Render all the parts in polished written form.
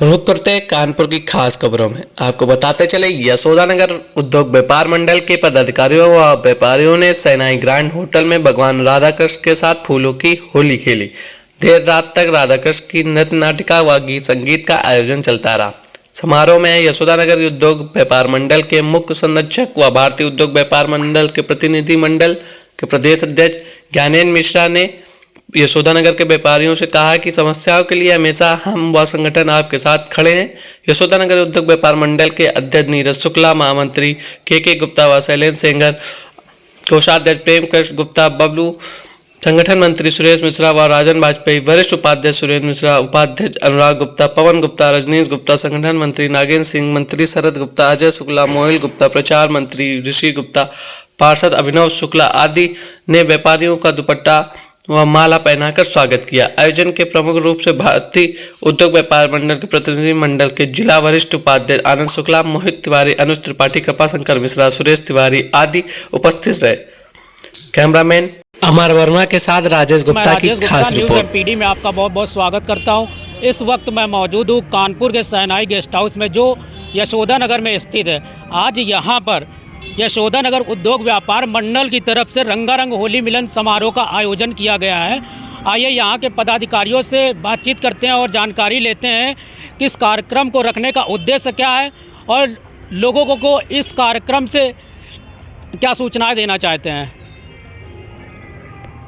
रुक करते हैं कानपुर की खास खबरों में। आपको बताते चले, यशोदानगर उद्योग व्यापार मंडल के पदाधिकारियों व व्यापारियों ने सैनाई ग्रांड होटल में भगवान राधा कृष्ण के साथ फूलों की होली खेली। देर रात तक राधा कृष्ण की नृत्य नाटिका व गीत संगीत का आयोजन चलता रहा। समारोह में यशोदानगर उद्योग व्यापार मंडल के मुख्य संरक्षक व भारतीय उद्योग व्यापार मंडल के प्रतिनिधि मंडल के प्रदेश अध्यक्ष ज्ञानेन्द्र मिश्रा ने यशोदानगर के व्यापारियों से कहा कि समस्याओं के लिए हमेशा हम व संगठन आपके साथ खड़े हैं। यशोदानगर उद्योग व्यापार मंडल के अध्यक्ष नीरज शुक्ला, महामंत्री के गुप्ता व शैलेंद्र सेंगर, कोषाध्यक्ष प्रेम कृष्ण गुप्ता, बबलू, संगठन मंत्री सुरेश मिश्रा व राजन वाजपेयी, वरिष्ठ उपाध्यक्ष सुरेश मिश्रा, उपाध्यक्ष अनुराग गुप्ता, पवन गुप्ता, रजनीश गुप्ता, संगठन मंत्री नागेंद्र सिंह, मंत्री शरद गुप्ता, अजय शुक्ला, मोहिल गुप्ता, प्रचार मंत्री ऋषि गुप्ता, पार्षद अभिनव शुक्ला आदि ने व्यापारियों का दुपट्टा व माला पहनाकर स्वागत किया। आयोजन के प्रमुख रूप से भारतीय उद्योग व्यापार मंडल के प्रतिनिधि मंडल के जिला वरिष्ठ उपाध्यक्ष आनंद शुक्ला, मोहित तिवारी, अनुज त्रिपाठी, कृपाशंकर मिश्रा, सुरेश तिवारी आदि उपस्थित रहे। कैमरामैन अमर वर्मा के साथ राजेश गुप्ता की खास रिपोर्ट। पीडी में आपका बहुत बहुत स्वागत करता हूं। इस वक्त मैं मौजूद हूं कानपुर के सैनाई गेस्ट हाउस में, जो यशोदानगर में स्थित है। आज यहां पर यशोदानगर उद्योग व्यापार मंडल की तरफ से रंगारंग होली मिलन समारोह का आयोजन किया गया है। आइए यहाँ के पदाधिकारियों से बातचीत करते हैं और जानकारी लेते हैं कि इस कार्यक्रम को रखने का उद्देश्य क्या है और लोगों को इस कार्यक्रम से क्या सूचनाएं देना चाहते हैं।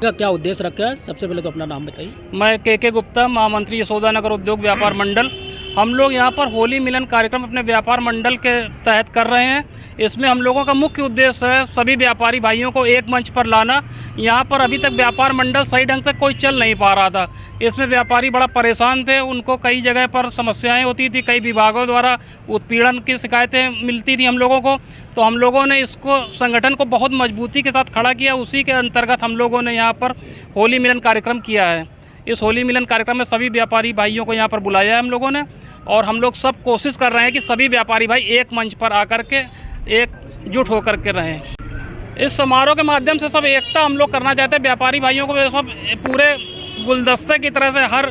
क्या उद्देश्य रखा है? सबसे पहले तो अपना नाम बताइए। मैं के गुप्ता, महामंत्री यशोदानगर उद्योग व्यापार मंडल। हम लोग यहाँ पर होली मिलन कार्यक्रम अपने व्यापार मंडल के तहत कर रहे हैं। इसमें हम लोगों का मुख्य उद्देश्य है सभी व्यापारी भाइयों को एक मंच पर लाना। यहाँ पर अभी तक व्यापार मंडल सही ढंग से कोई चल नहीं पा रहा था। इसमें व्यापारी बड़ा परेशान थे, उनको कई जगह पर समस्याएं होती थी, कई विभागों द्वारा उत्पीड़न की शिकायतें मिलती थी हम लोगों को। तो हम लोगों ने इसको संगठन को बहुत मजबूती के साथ खड़ा किया। उसी के अंतर्गत हम लोगों ने यहाँ पर होली मिलन कार्यक्रम किया है। इस होली मिलन कार्यक्रम में सभी व्यापारी भाइयों को यहाँ पर बुलाया है हम लोगों ने, और हम लोग सब कोशिश कर रहे हैं कि सभी व्यापारी भाई एक मंच पर आकर के एकजुट होकर के रहें। इस समारोह के माध्यम से सब एकता हम लोग करना चाहते हैं। व्यापारी भाइयों को सब पूरे गुलदस्ते की तरह से, हर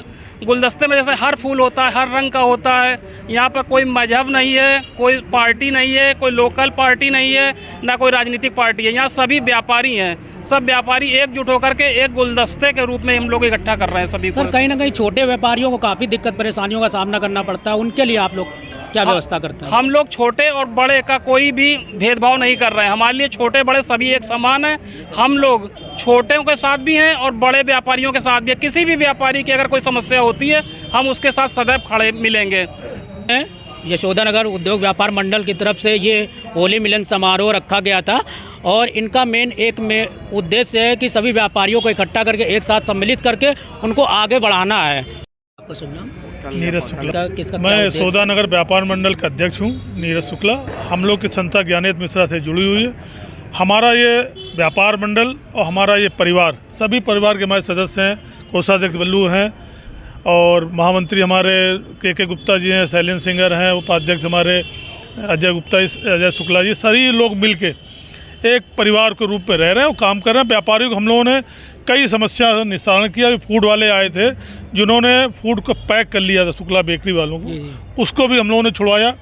गुलदस्ते में जैसे हर फूल होता है, हर रंग का होता है। यहाँ पर कोई मजहब नहीं है, कोई पार्टी नहीं है, कोई लोकल पार्टी नहीं है, ना कोई राजनीतिक पार्टी है। यहाँ सभी व्यापारी हैं। सब व्यापारी एकजुट होकर के एक गुलदस्ते के रूप में हम लोग इकट्ठा कर रहे हैं सभी। सर, कहीं ना कहीं छोटे व्यापारियों को काफ़ी दिक्कत परेशानियों का सामना करना पड़ता है, उनके लिए आप लोग क्या व्यवस्था करते हैं? हम लोग छोटे और बड़े का कोई भी भेदभाव नहीं कर रहे हैं। हमारे लिए छोटे बड़े सभी एक समान हैं। हम लोग छोटे के साथ भी हैं और बड़े व्यापारियों के साथ भी है। किसी भी व्यापारी की अगर कोई समस्या होती है, हम उसके साथ सदैव खड़े मिलेंगे। यशोदानगर उद्योग व्यापार मंडल की तरफ से ये होली मिलन समारोह रखा गया था और इनका मेन उद्देश्य है कि सभी व्यापारियों को इकट्ठा करके एक साथ सम्मिलित करके उनको आगे बढ़ाना है। आपका शुभ नाम? नीरज शुक्ला। मैं यशोदानगर व्यापार मंडल का अध्यक्ष हूँ, नीरज शुक्ला। हम लोग की संस्था ज्ञानेन्द्र मिश्रा से जुड़ी हुई है। हमारा ये व्यापार मंडल और हमारा ये परिवार, सभी परिवार के हमारे सदस्य हैं। कोषाध्यक्ष बल्लू हैं और महामंत्री हमारे के गुप्ता जी हैं, शैलेंद्र सिंगर हैं, उपाध्यक्ष हमारे अजय शुक्ला जी। सभी लोग मिलके एक परिवार के रूप में रह रहे हैं और काम कर रहे हैं। व्यापारियों को हम लोगों ने कई समस्या का निस्तारण किया। फूड वाले आए थे जिन्होंने फूड को पैक कर लिया था, शुक्ला बेकरी वालों को, उसको भी हम लोगों ने छुड़वाया।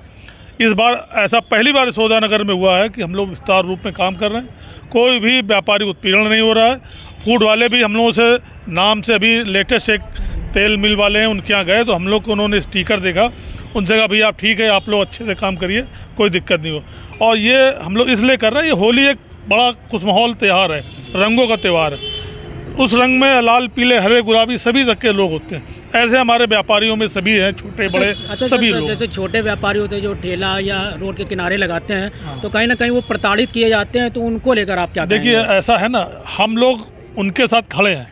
इस बार ऐसा पहली बार यशोदानगर में हुआ है कि हम लोग विस्तार रूप में काम कर रहे हैं। कोई भी व्यापारी उत्पीड़न नहीं हो रहा है। फूड वाले भी हम लोगों से नाम से अभी लेटेस्ट एक तेल मिल वाले हैं, उनके यहाँ गए तो हम लोग को उन्होंने स्टिकर देखा, उनसे कहा भैया आप ठीक है, आप लोग अच्छे से काम करिए, कोई दिक्कत नहीं हो। और ये हम लोग इसलिए कर रहे हैं, ये होली एक बड़ा खुशमाहौल त्यौहार है, रंगों का त्यौहार है। उस रंग में लाल, पीले, हरे, गुलाबी सभी तरह के लोग होते हैं। ऐसे हमारे व्यापारियों में सभी हैं, छोटे बड़े सभी लोग। जैसे छोटे व्यापारी होते हैं जो ठेला या रोड के किनारे लगाते हैं, तो कहीं ना कहीं वो प्रताड़ित किए जाते हैं, तो उनको लेकर आप क्या देखिए, ऐसा है ना, हम लोग उनके साथ खड़े हैं,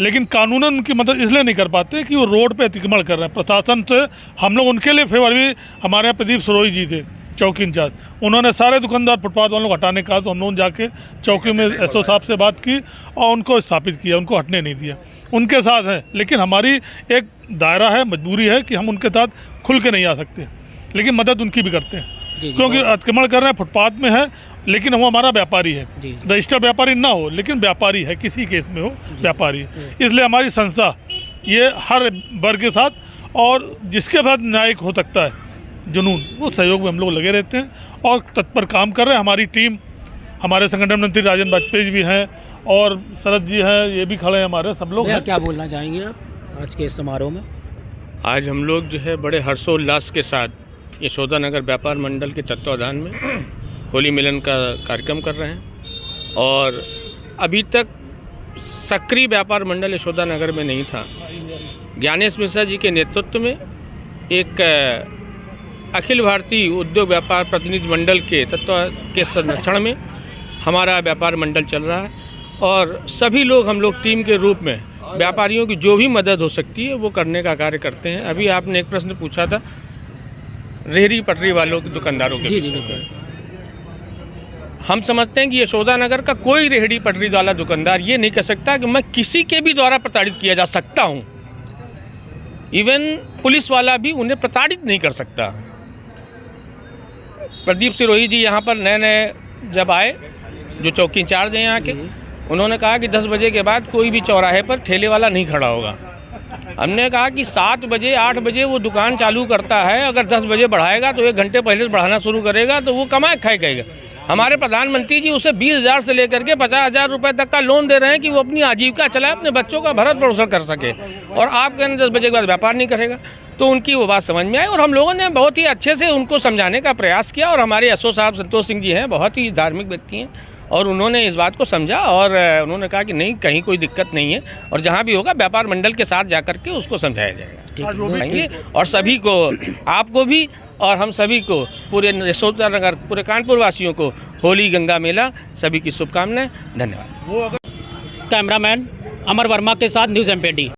लेकिन कानूनन उनकी मदद इसलिए नहीं कर पाते कि वो रोड पे अतिक्रमण कर रहे हैं। प्रशासन से हम लोग उनके लिए फेवर भी, हमारे यहाँ प्रदीप सरोही जी थे चौकी इंचार्ज, उन्होंने सारे दुकानदार फुटपाथ वालों को हटाने का, तो हम लोग जाके चौकी में एसओ साहब से बात की और उनको स्थापित किया, उनको हटने नहीं दिया। उनके साथ हैं, लेकिन हमारी एक दायरा है, मजबूरी है कि हम उनके साथ खुल के नहीं आ सकते, लेकिन मदद उनकी भी करते हैं। क्योंकि अतिक्रमण कर रहे हैं, फुटपाथ में है, लेकिन वो हमारा व्यापारी है। रजिस्टर्ड व्यापारी ना हो, लेकिन व्यापारी है, किसी केस में हो व्यापारी है। इसलिए हमारी संस्था ये हर वर्ग के साथ और जिसके बाद न्यायिक हो सकता है जुनून, वो सहयोग में हम लोग लगे रहते हैं और तत्पर काम कर रहे हैं। हमारी टीम, हमारे संगठन मंत्री राजेंद्र वाजपेयी जी भी हैं और शरद जी हैं, ये भी खड़े हैं, हमारे सब लोग हैं। क्या बोलना चाहेंगे आप आज के इस समारोह में? आज हम लोग जो है बड़े हर्षोल्लास के साथ यशोदा नगर व्यापार मंडल के तत्वाधान में होली मिलन का कार्यक्रम कर रहे हैं और अभी तक सक्रिय व्यापार मंडल यशोदा नगर में नहीं था। ज्ञानेश मिश्रा जी के नेतृत्व में एक अखिल भारतीय उद्योग व्यापार प्रतिनिधि मंडल के तत्व के संरक्षण में हमारा व्यापार मंडल चल रहा है और सभी लोग, हम लोग टीम के रूप में व्यापारियों की जो भी मदद हो सकती है वो करने का कार्य करते हैं। अभी आपने एक प्रश्न पूछा था रेहड़ी पटरी वालों के, दुकानदारों के विषय में। हम समझते हैं कि यशोदा नगर का कोई रेहड़ी पटरी वाला दुकानदार ये नहीं कह सकता कि मैं किसी के भी द्वारा प्रताड़ित किया जा सकता हूँ। इवन पुलिस वाला भी उन्हें प्रताड़ित नहीं कर सकता। प्रदीप सिरोही जी यहाँ पर नए जब आए, जो चौकी इंचार्ज हैं यहाँ के, उन्होंने कहा कि 10 बजे के बाद कोई भी चौराहे पर ठेले वाला नहीं खड़ा होगा। हमने कहा कि 7 बजे 8 बजे वो दुकान चालू करता है, अगर 10 बजे बढ़ाएगा तो 1 घंटे पहले से बढ़ाना शुरू करेगा तो वो कमाए खाएगा। हमारे प्रधानमंत्री जी उसे 20,000 से लेकर के 50,000 रुपये तक का लोन दे रहे हैं कि वो अपनी आजीविका चलाए, अपने बच्चों का भरण पोषण कर सके, और आप कहने 10 बजे के बाद व्यापार नहीं करेगा। तो उनकी वो बात समझ में आई और हम लोगों ने बहुत ही अच्छे से उनको समझाने का प्रयास किया। और हमारे एसओ साहब संतोष सिंह जी हैं, बहुत ही धार्मिक व्यक्ति हैं, और उन्होंने इस बात को समझा और उन्होंने कहा कि नहीं, कहीं कोई दिक्कत नहीं है और जहाँ भी होगा व्यापार मंडल के साथ जाकर के उसको समझाया जाएगा। और सभी को, आपको भी और हम सभी को, पूरे यशोदा नगर, पूरे कानपुर वासियों को होली गंगा मेला सभी की शुभकामनाएं। धन्यवाद। कैमरामैन अमर वर्मा के साथ न्यूज़ एमपीडी।